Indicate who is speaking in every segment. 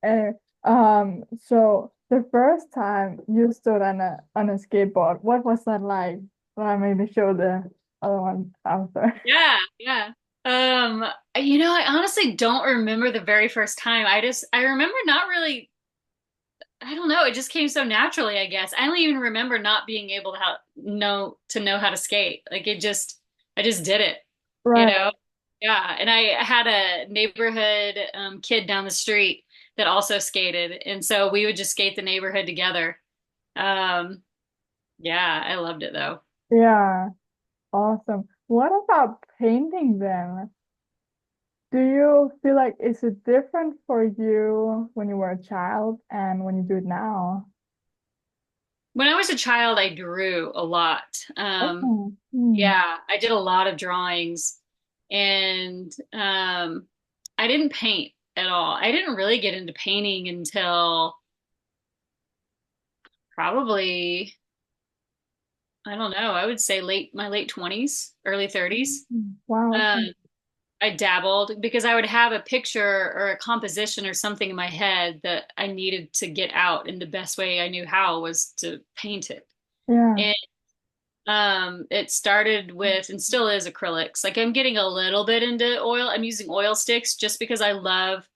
Speaker 1: Uh, so the first time you stood on a skateboard, what was that like? Maybe show the other one after.
Speaker 2: Yeah, yeah. Um, I honestly don't remember the very first time. I remember not really, I don't know, it just came so naturally, I guess. I don't even remember not being able to know how to skate. I just did it, you
Speaker 1: Right.
Speaker 2: know? Yeah. And I had a neighborhood kid down the street that also skated. And so we would just skate the neighborhood together. Um, yeah, I loved it though.
Speaker 1: Yeah. Awesome. What about painting then? Do you feel like is it different for you when you were a child and when you do it now?
Speaker 2: When I was a child, I drew a lot.
Speaker 1: Oh, hmm.
Speaker 2: Yeah, I did a lot of drawings and I didn't paint at all. I didn't really get into painting until probably, I don't know, I would say my late 20s, early 30s.
Speaker 1: Wow.
Speaker 2: Um,
Speaker 1: Okay.
Speaker 2: I dabbled because I would have a picture or a composition or something in my head that I needed to get out, and the best way I knew how was to paint it.
Speaker 1: Yeah.
Speaker 2: And it started with and still is acrylics. Like I'm getting a little bit into oil. I'm using oil sticks just because I love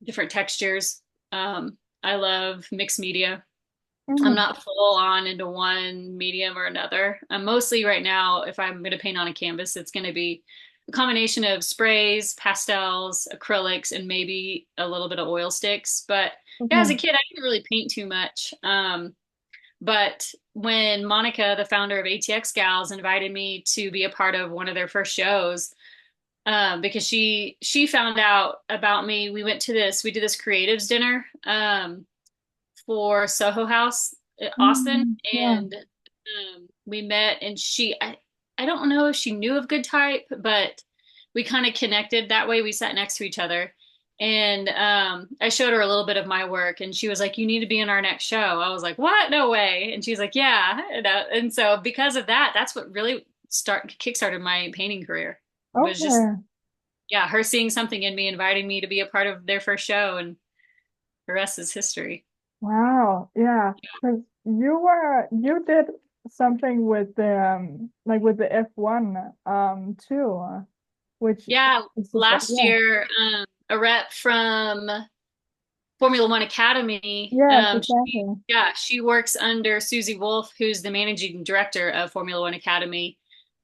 Speaker 2: different textures. I love mixed media. I'm
Speaker 1: Mm.
Speaker 2: not full on into one medium or another. I'm mostly right now, if I'm going to paint on a canvas, it's going to be a combination of sprays, pastels, acrylics, and maybe a little bit of oil sticks. But yeah, as a
Speaker 1: Okay.
Speaker 2: kid, I didn't really paint too much. But when Monica, the founder of ATX Gals, invited me to be a part of one of their first shows, because she found out about me, we did this creatives dinner for Soho House, Austin,
Speaker 1: Mm. Yeah.
Speaker 2: and we met, and I don't know if she knew of Good Type, but we kind of connected that way. We sat next to each other. And I showed her a little bit of my work, and she was like, "You need to be in our next show." I was like, "What? No way!" And she's like, "Yeah." And so because of that, that's what really kickstarted my painting career. Was just
Speaker 1: Okay.
Speaker 2: yeah, her seeing something in me, inviting me to be a part of their first show, and the rest is history.
Speaker 1: Wow. Yeah. Because you did something with the like with the F1 too, which
Speaker 2: Yeah,
Speaker 1: is just like
Speaker 2: last
Speaker 1: yeah.
Speaker 2: year, a rep from Formula One Academy,
Speaker 1: Yes, exactly.
Speaker 2: she works under Susie Wolf, who's the managing director of Formula One Academy.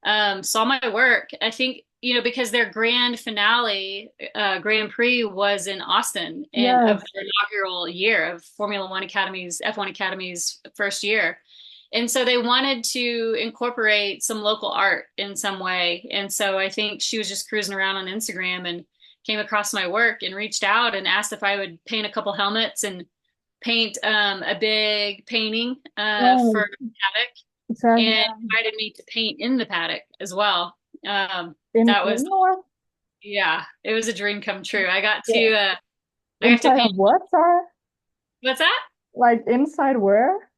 Speaker 2: Saw my work. I think, because their grand finale, Grand Prix was in Austin and of
Speaker 1: Yes.
Speaker 2: their inaugural year of Formula One Academy's, F1 Academy's first year. And so they wanted to incorporate some local art in some way. And so I think she was just cruising around on Instagram and came across my work and reached out and asked if I would paint a couple helmets and paint a big painting
Speaker 1: Right.
Speaker 2: for paddock,
Speaker 1: Exactly.
Speaker 2: and
Speaker 1: Yeah.
Speaker 2: invited me to paint in the paddock as well.
Speaker 1: In
Speaker 2: That was
Speaker 1: indoor?
Speaker 2: yeah, it was a dream come true.
Speaker 1: Yeah.
Speaker 2: I got to
Speaker 1: Inside
Speaker 2: paint.
Speaker 1: of what, sorry?
Speaker 2: What's that?
Speaker 1: Like inside where?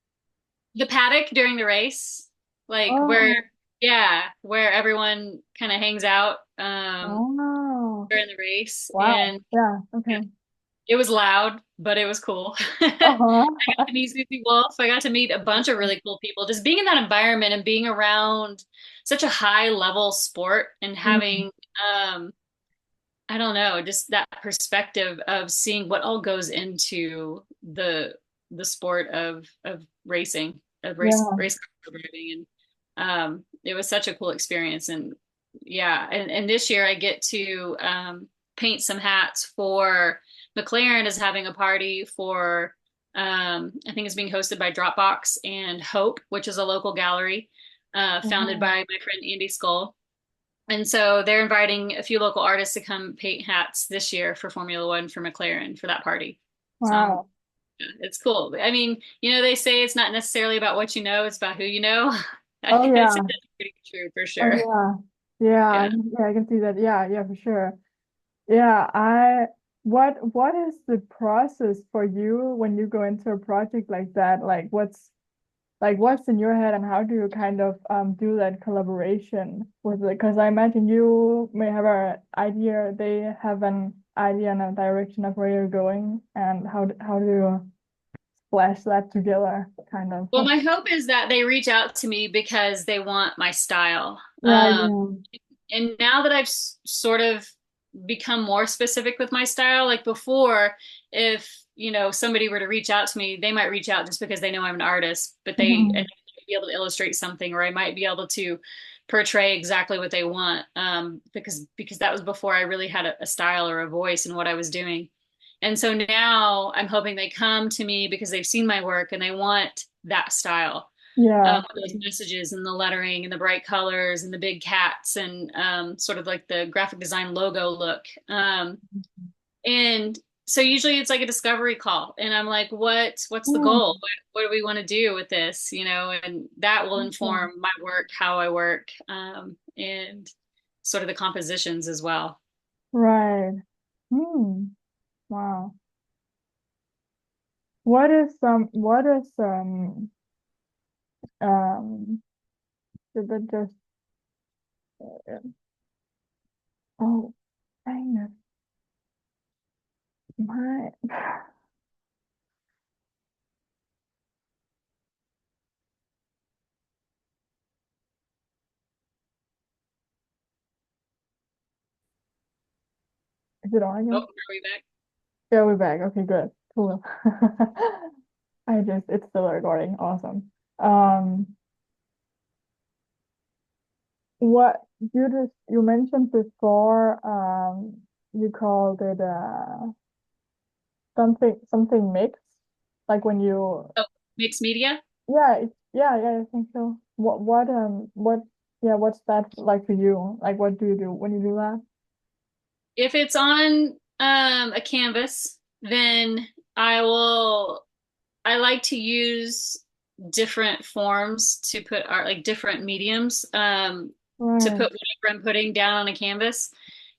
Speaker 2: The paddock during the race, like
Speaker 1: Oh,
Speaker 2: where everyone kind of hangs out
Speaker 1: oh,
Speaker 2: during the race,
Speaker 1: wow.
Speaker 2: and
Speaker 1: Yeah, okay.
Speaker 2: it was loud, but it was cool. I got
Speaker 1: Uh-huh.
Speaker 2: to meet Susie Wolf. I got to meet a bunch of really cool people. Just being in that environment and being around such a high level sport and
Speaker 1: Mm,
Speaker 2: having, um, I don't know, just that perspective of seeing what all goes into the sport of racing, of
Speaker 1: yeah.
Speaker 2: race car driving, and it was such a cool experience. And yeah, and this year I get to paint some hats for McLaren is having a party for I think it's being hosted by Dropbox and Hope, which is a local gallery founded
Speaker 1: Wow.
Speaker 2: by my friend Andy Skull. And so they're inviting a few local artists to come paint hats this year for Formula One for McLaren for that party. So
Speaker 1: Wow.
Speaker 2: yeah, it's cool. I mean, they say it's not necessarily about what you know, it's about who you know. I
Speaker 1: Oh,
Speaker 2: think that's
Speaker 1: yeah.
Speaker 2: pretty true for
Speaker 1: Oh,
Speaker 2: sure.
Speaker 1: yeah. Yeah,
Speaker 2: Yeah.
Speaker 1: yeah, I can see that. Yeah, yeah, for sure. Yeah, what is the process for you when you go into a project like that? Like what's in your head and how do you kind of do that collaboration with it? Because I imagine you may have an idea, they have an idea and a direction of where you're going, and how do you splash that together, kind of.
Speaker 2: Well, my hope is that they reach out to me because they want my style.
Speaker 1: Right, yeah.
Speaker 2: And now that I've sort of become more specific with my style, like before, if somebody were to reach out to me, they might reach out just because they know I'm an artist, but and be able to illustrate something, or I might be able to portray exactly what they want, because that was before I really had a style or a voice in what I was doing. And so now I'm hoping they come to me because they've seen my work and they want that style,
Speaker 1: Yeah.
Speaker 2: those messages and the lettering and the bright colors and the big cats and sort of like the graphic design logo look. And so usually it's like a discovery call, and I'm like, what's the
Speaker 1: Mm,
Speaker 2: goal? What do we want to do with this? And that will
Speaker 1: okay.
Speaker 2: inform my work, how I work, and sort of the compositions as well.
Speaker 1: Right. Hmm. Wow. What is did that just oh dang it. My is it on
Speaker 2: Oh,
Speaker 1: again?
Speaker 2: are we back?
Speaker 1: Yeah, we're back. Okay, good. Cool. It's still recording. Awesome. Um, what you mentioned before, you called it something mixed, like when you
Speaker 2: Oh, mixed media.
Speaker 1: yeah, yeah, I think so. What yeah, what's that like for you? Like what do you do when you do that?
Speaker 2: If it's on a canvas, then I will. I like to use different forms to put art, like different mediums, to
Speaker 1: Right.
Speaker 2: put whatever I'm putting down on a canvas.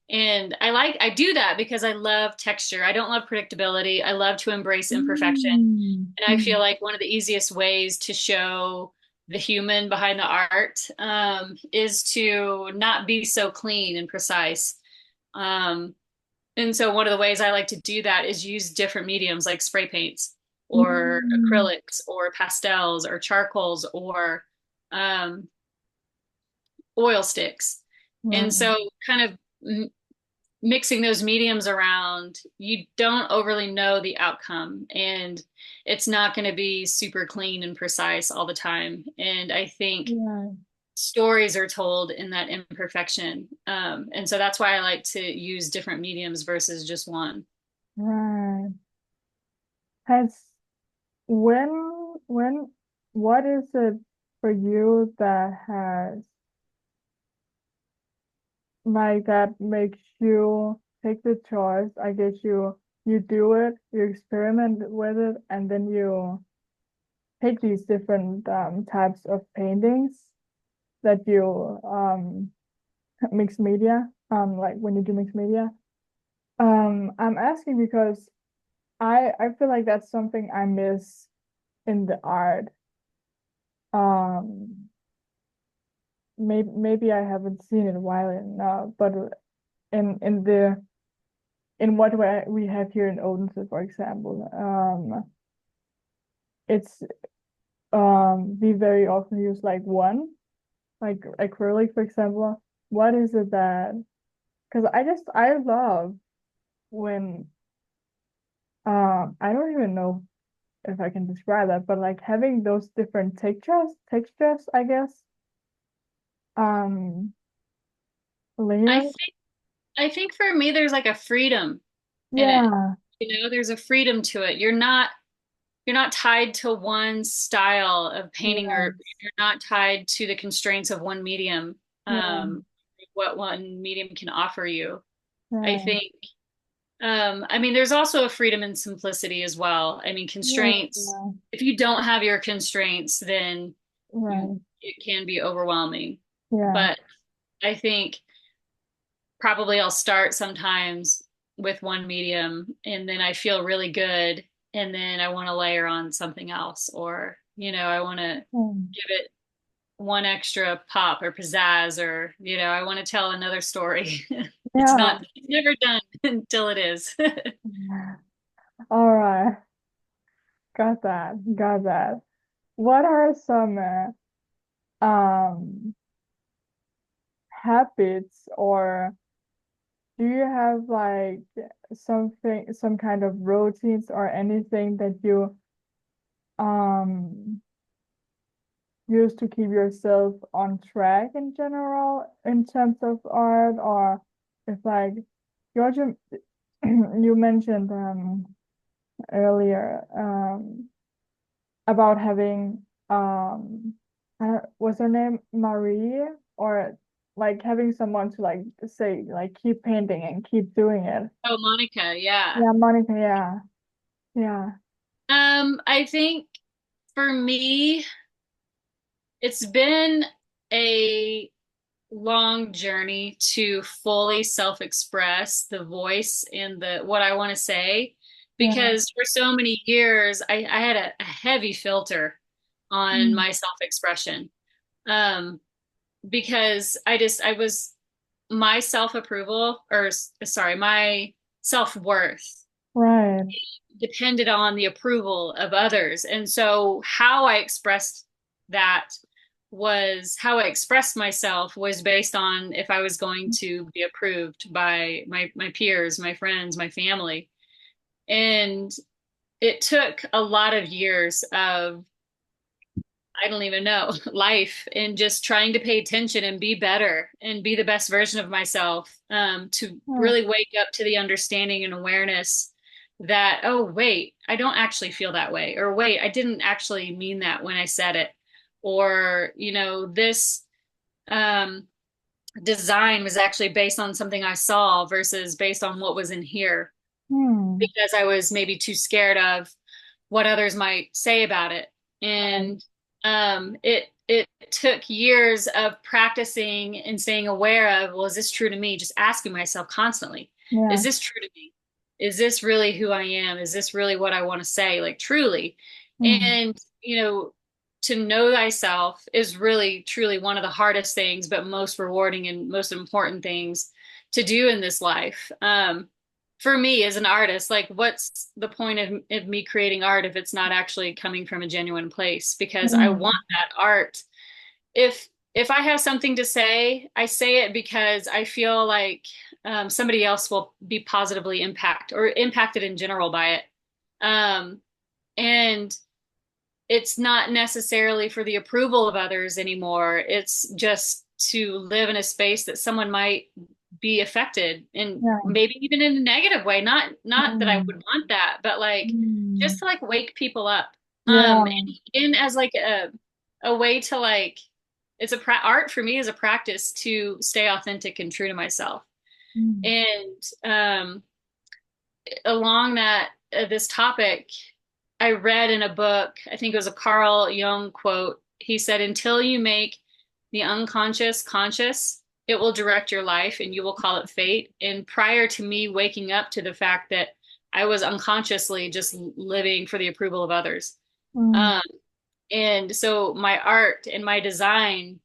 Speaker 2: And I do that because I love texture. I don't love predictability. I love to embrace imperfection.
Speaker 1: Mm.
Speaker 2: And I feel
Speaker 1: Mm.
Speaker 2: like one of the easiest ways to show the human behind the art, is to not be so clean and precise. Um, and so one of the ways I like to do that is use different mediums like spray paints or
Speaker 1: Mm.
Speaker 2: acrylics or pastels or charcoals or um, oil sticks. And
Speaker 1: Right.
Speaker 2: so kind of mixing those mediums around, you don't overly know the outcome, and it's not going to be super clean and precise all the time. And I think
Speaker 1: Yeah.
Speaker 2: stories are told in that imperfection. And so that's why I like to use different mediums versus just one.
Speaker 1: Right. Has when when what is it for you that has like that makes you take the choice? I guess you do it, you experiment with it, and then you take these different types of paintings that you mix media, like when you do mix media. I'm asking because I feel like that's something I miss in the art. Um, maybe I haven't seen it in a while now, but in the in what we have here in Odense, for example, it's we very often use like one, like acrylic, for example. What is it that? Because I love when I don't even know if I can describe that, but like having those different textures, I guess. Um,
Speaker 2: I
Speaker 1: layers.
Speaker 2: think I think for me there's like a freedom in it.
Speaker 1: Yeah,
Speaker 2: There's a freedom to it. You're not tied to one style of painting, or
Speaker 1: yes,
Speaker 2: you're not tied to the constraints of one medium,
Speaker 1: yeah,
Speaker 2: what one medium can offer you. I
Speaker 1: right,
Speaker 2: think, I mean, there's also a freedom and simplicity as well. I mean,
Speaker 1: yes,
Speaker 2: constraints,
Speaker 1: yeah,
Speaker 2: if you don't have your constraints, then
Speaker 1: right,
Speaker 2: it can be overwhelming.
Speaker 1: yeah.
Speaker 2: But I think probably I'll start sometimes with one medium and then I feel really good, and then I want to layer on something else, or I want to
Speaker 1: Mm.
Speaker 2: give it one extra pop or pizzazz, or I want to tell another story.
Speaker 1: Yeah.
Speaker 2: It's never done until it is.
Speaker 1: All right. Got that. Got that. What are some um habits, or do you have like something, some kind of routines or anything that you um use to keep yourself on track in general in terms of art? Or if like you also you mentioned earlier about having was her name Marie, or like having someone to like say like keep painting and keep doing it.
Speaker 2: Oh, Monica, yeah.
Speaker 1: Yeah, Monica, yeah. Yeah.
Speaker 2: I think for me, it's been a long journey to fully self-express the voice and the what I want to say,
Speaker 1: Yeah.
Speaker 2: because for so many years I had a heavy filter on
Speaker 1: Mm.
Speaker 2: my self-expression. Um, because I was my self-approval, or sorry, my self-worth
Speaker 1: Right.
Speaker 2: depended on the approval of others. And so how I expressed that was how I expressed myself was based on if I was going to be approved by my peers, my friends, my family. And it took a lot of years of I don't even know, life and just trying to pay attention and be better and be the best version of myself, to
Speaker 1: Yeah.
Speaker 2: really wake up to the understanding and awareness that, oh, wait, I don't actually feel that way. Or wait, I didn't actually mean that when I said it. Or, this um, design was actually based on something I saw versus based on what was in here
Speaker 1: Hmm.
Speaker 2: because I was maybe too scared of what others might say about it.
Speaker 1: Right.
Speaker 2: And it took years of practicing and staying aware of, well, is this true to me? Just asking myself constantly, is
Speaker 1: Yeah.
Speaker 2: this true to me? Is this really who I am? Is this really what I want to say? Like truly.
Speaker 1: Hmm.
Speaker 2: And, to know thyself is really truly one of the hardest things, but most rewarding and most important things to do in this life. For me as an artist, like what's the point of me creating art if it's not actually coming from a genuine place? Because I want
Speaker 1: Hmm.
Speaker 2: that art. If I have something to say, I say it because I feel like somebody else will be positively impacted in general by it. Um, and it's not necessarily for the approval of others anymore. It's just to live in a space that someone might be affected and
Speaker 1: Yeah.
Speaker 2: maybe even in a negative way. Not that I
Speaker 1: Hmm.
Speaker 2: would want that, but like
Speaker 1: Hmm.
Speaker 2: just to like wake people up.
Speaker 1: Yeah.
Speaker 2: And as like a way to like it's art for me is a practice to stay authentic and true to myself.
Speaker 1: Hmm.
Speaker 2: And along that this topic, I read in a book, I think it was a Carl Jung quote. He said, "Until you make the unconscious conscious, it will direct your life and you will call it fate." And prior to me waking up to the fact that I was unconsciously just living for the approval of others.
Speaker 1: Hmm.
Speaker 2: Um, and so my art and my design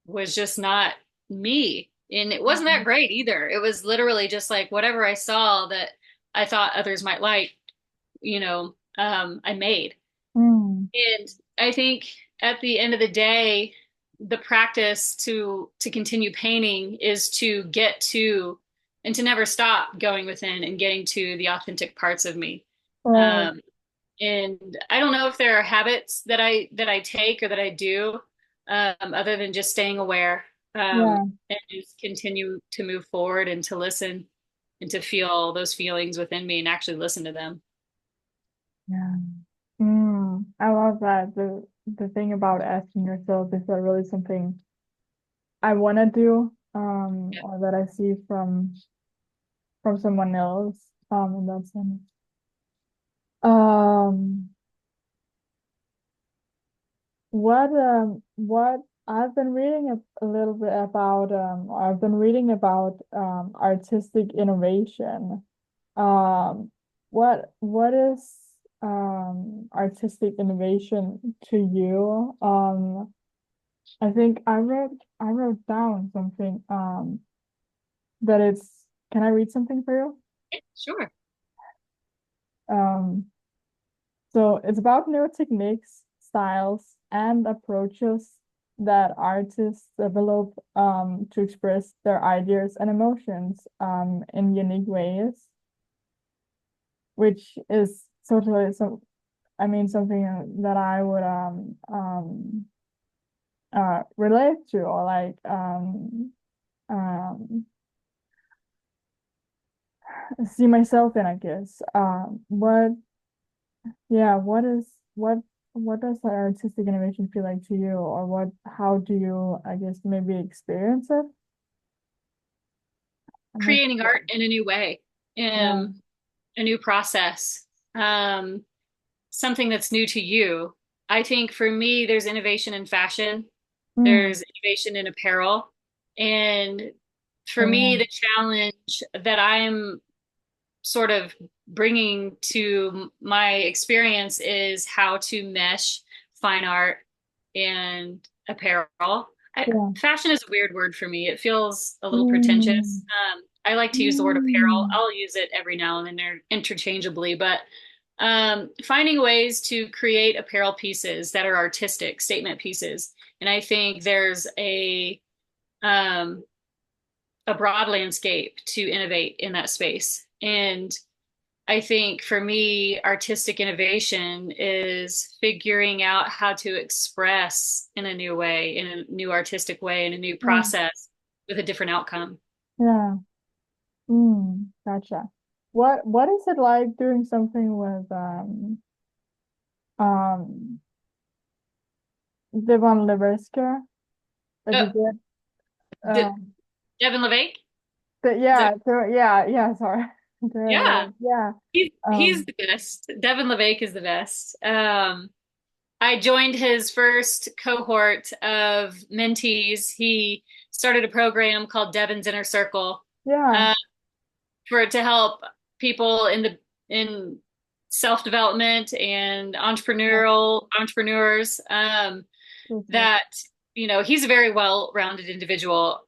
Speaker 2: was just not me. And it wasn't that great either. It was literally just like whatever I saw that I thought others might like, I made.
Speaker 1: Hmm.
Speaker 2: And I think at the end of the day, the practice to continue painting is to get to and to never stop going within and getting to the authentic parts of me.
Speaker 1: Right.
Speaker 2: Um, and I don't know if there are habits that I take or that I do, other than just staying aware,
Speaker 1: Yeah.
Speaker 2: and just continue to move forward and to listen and to feel those feelings within me and actually listen to them.
Speaker 1: Yeah. I love that. The thing about asking yourself, is that really something I want to do,
Speaker 2: Yeah.
Speaker 1: or that I see from someone else, in that sense. Um, what I've been reading a little bit about, I've been reading about artistic innovation. Um, what is artistic innovation to you? I think I wrote down something that it's can I read something for you?
Speaker 2: Yeah, sure.
Speaker 1: Um, so it's about new techniques, styles, and approaches that artists develop to express their ideas and emotions in unique ways, which is totally so I mean something that I would relate to or like see myself in, I guess. What does the artistic innovation feel like to you, or how do you, I guess, maybe experience it? I'm not
Speaker 2: Creating
Speaker 1: sure.
Speaker 2: art in a new way,
Speaker 1: Yeah.
Speaker 2: a new process, um, something that's new to you. I think for me, there's innovation in fashion,
Speaker 1: Mm.
Speaker 2: there's innovation in apparel. And for me,
Speaker 1: Yeah.
Speaker 2: the challenge that I'm sort of bringing to my experience is how to mesh fine art and apparel.
Speaker 1: Yeah.
Speaker 2: Fashion is a weird word for me. It feels a little
Speaker 1: Mm.
Speaker 2: pretentious. I like to use the word apparel.
Speaker 1: Mm.
Speaker 2: I'll use it every now and then interchangeably, but finding ways to create apparel pieces that are artistic statement pieces. And I think there's um, a broad landscape to innovate in that space. And I think for me, artistic innovation is figuring out how to express in a new way, in a new artistic way, in a new
Speaker 1: Yeah.
Speaker 2: process with a different outcome.
Speaker 1: Yeah. Mm. Gotcha. What is it like doing something with um Devon Levesque that you
Speaker 2: Uh,
Speaker 1: did?
Speaker 2: De
Speaker 1: Um,
Speaker 2: Devon Levesque? Is
Speaker 1: yeah,
Speaker 2: it?
Speaker 1: so yeah, sorry.
Speaker 2: Yeah,
Speaker 1: Yeah.
Speaker 2: he's the best. Devon Levesque is the best. I joined his first cohort of mentees. He started a program called Devon's Inner Circle,
Speaker 1: Yeah.
Speaker 2: uh, for to help people in self-development and
Speaker 1: Yeah.
Speaker 2: entrepreneurs,
Speaker 1: Okay.
Speaker 2: that he's a very well-rounded individual.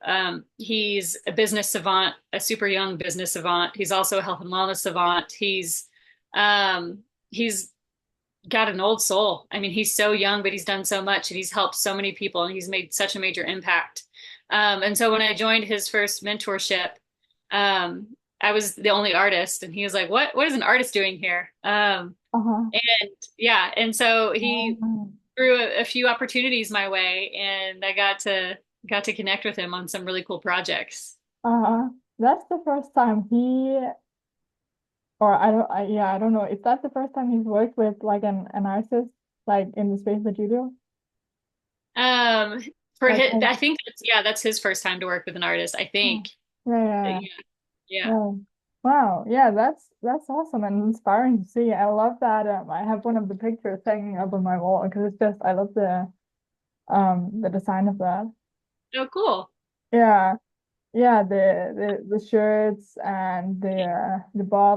Speaker 2: He's a business savant, a super young business savant. He's also a health and wellness savant. Um, he's got an old soul. I mean, he's so young, but he's done so much and he's helped so many people and he's made such a major impact. And so when I joined his first mentorship, um, I was the only artist, and he was like, "What is an artist doing here?"
Speaker 1: Uh-huh.
Speaker 2: And yeah, and so he
Speaker 1: Um,
Speaker 2: threw a few opportunities my way, and I got to connect with him on some really cool projects.
Speaker 1: uh, that's the first time or I don't know if that's the first time he's worked with like an artist, like in the space that you do.
Speaker 2: Um, for
Speaker 1: Like,
Speaker 2: his, I think that's his first time to work with an artist. I
Speaker 1: oh,
Speaker 2: think.
Speaker 1: yeah,
Speaker 2: Yeah,
Speaker 1: yeah,
Speaker 2: yeah.
Speaker 1: yeah. Wow. Yeah, that's awesome and inspiring to see. I love that. I have one of the pictures hanging up on my wall because it's just I love the design of that.
Speaker 2: Oh, cool.
Speaker 1: Yeah. Yeah, the shirts and the bottle